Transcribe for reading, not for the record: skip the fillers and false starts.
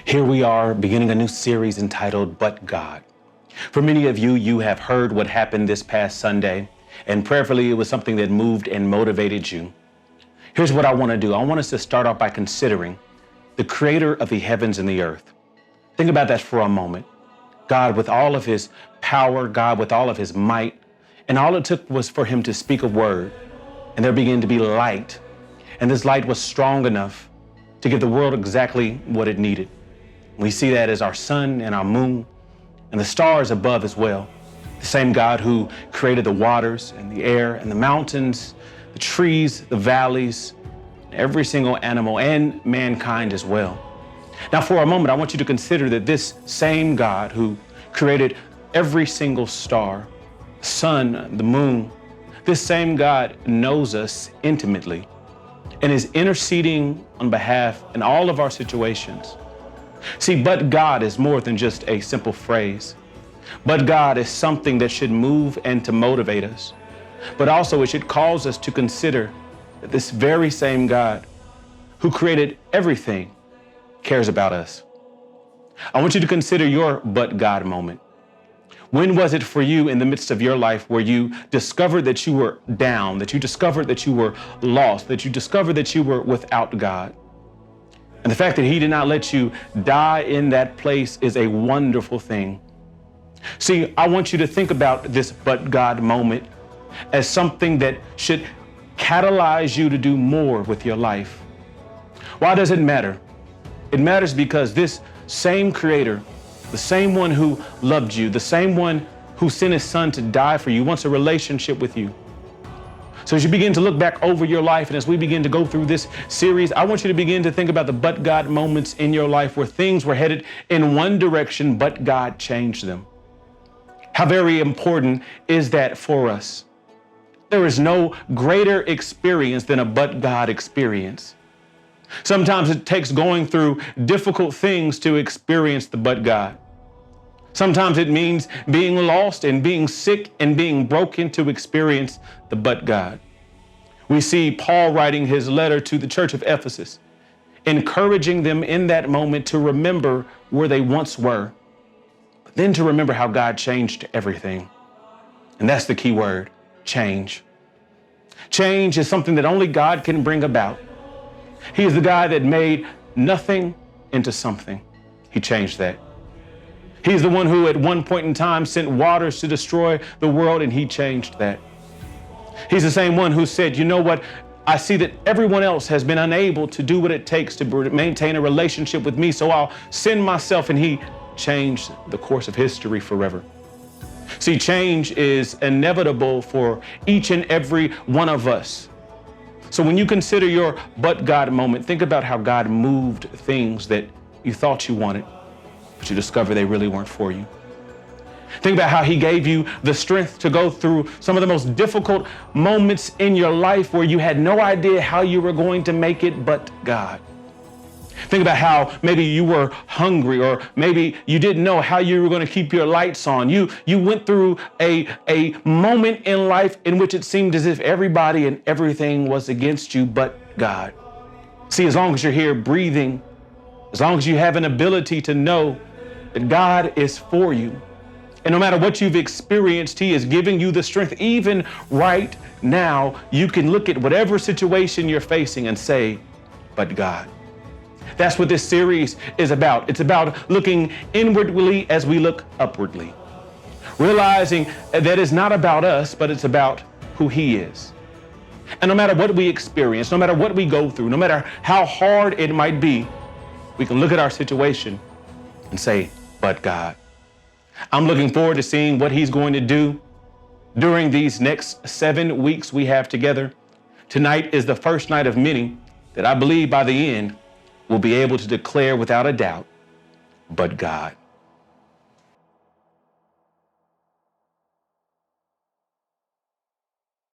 Here we are beginning a new series entitled But God. For many of you, you have heard what happened this past Sunday, and prayerfully it was something that moved and motivated you. Here's what I want to do. I want us to start off by considering the creator of the heavens and the earth. Think about that for a moment. God with all of his power, God with all of his might, and all it took was for him to speak a word, and there began to be light. And this light was strong enough to give the world exactly what it needed. We see that as our sun and our moon and the stars above as well. The same God who created the waters and the air and the mountains, the trees, the valleys, every single animal and mankind as well. Now for a moment, I want you to consider that this same God who created every single star, the sun, the moon, this same God knows us intimately and is interceding on behalf in all of our situations. See, but God is more than just a simple phrase. But God is something that should move and to motivate us. But also it should cause us to consider that this very same God who created everything cares about us. I want you to consider your but God moment. When was it for you in the midst of your life where you discovered that you were down, that you discovered that you were lost, that you discovered that you were without God? And the fact that he did not let you die in that place is a wonderful thing. See, I want you to think about this but God moment as something that should catalyze you to do more with your life. Why does it matter? It matters because this same creator, the same one who loved you, the same one who sent his son to die for you, wants a relationship with you. So as you begin to look back over your life and as we begin to go through this series, I want you to begin to think about the but God moments in your life where things were headed in one direction, but God changed them. How very important is that for us? There is no greater experience than a but God experience. Sometimes it takes going through difficult things to experience the but God. Sometimes it means being lost and being sick and being broken to experience the but God. We see Paul writing his letter to the church of Ephesus, encouraging them in that moment to remember where they once were, but then to remember how God changed everything. And that's the key word, change. Change is something that only God can bring about. He is the God that made nothing into something. He changed that. He's the one who at one point in time sent waters to destroy the world, and he changed that. He's the same one who said, you know what? I see that everyone else has been unable to do what it takes to maintain a relationship with me, so I'll send myself, and he changed the course of history forever. See, change is inevitable for each and every one of us. So when you consider your but God moment, think about how God moved things that you thought you wanted, but you discover they really weren't for you. Think about how he gave you the strength to go through some of the most difficult moments in your life where you had no idea how you were going to make it, but God. Think about how maybe you were hungry, or maybe you didn't know how you were going to keep your lights on. You went through a moment in life in which it seemed as if everybody and everything was against you, but God. See, as long as you're here breathing, as long as you have an ability to know that God is for you, and no matter what you've experienced, he is giving you the strength. Even right now, you can look at whatever situation you're facing and say, but God. That's what this series is about. It's about looking inwardly as we look upwardly. Realizing that it's not about us, but it's about who he is. And no matter what we experience, no matter what we go through, no matter how hard it might be, we can look at our situation and say, but God. I'm looking forward to seeing what he's going to do during these next 7 weeks we have together. Tonight is the first night of many that I believe by the end we'll be able to declare without a doubt, but God.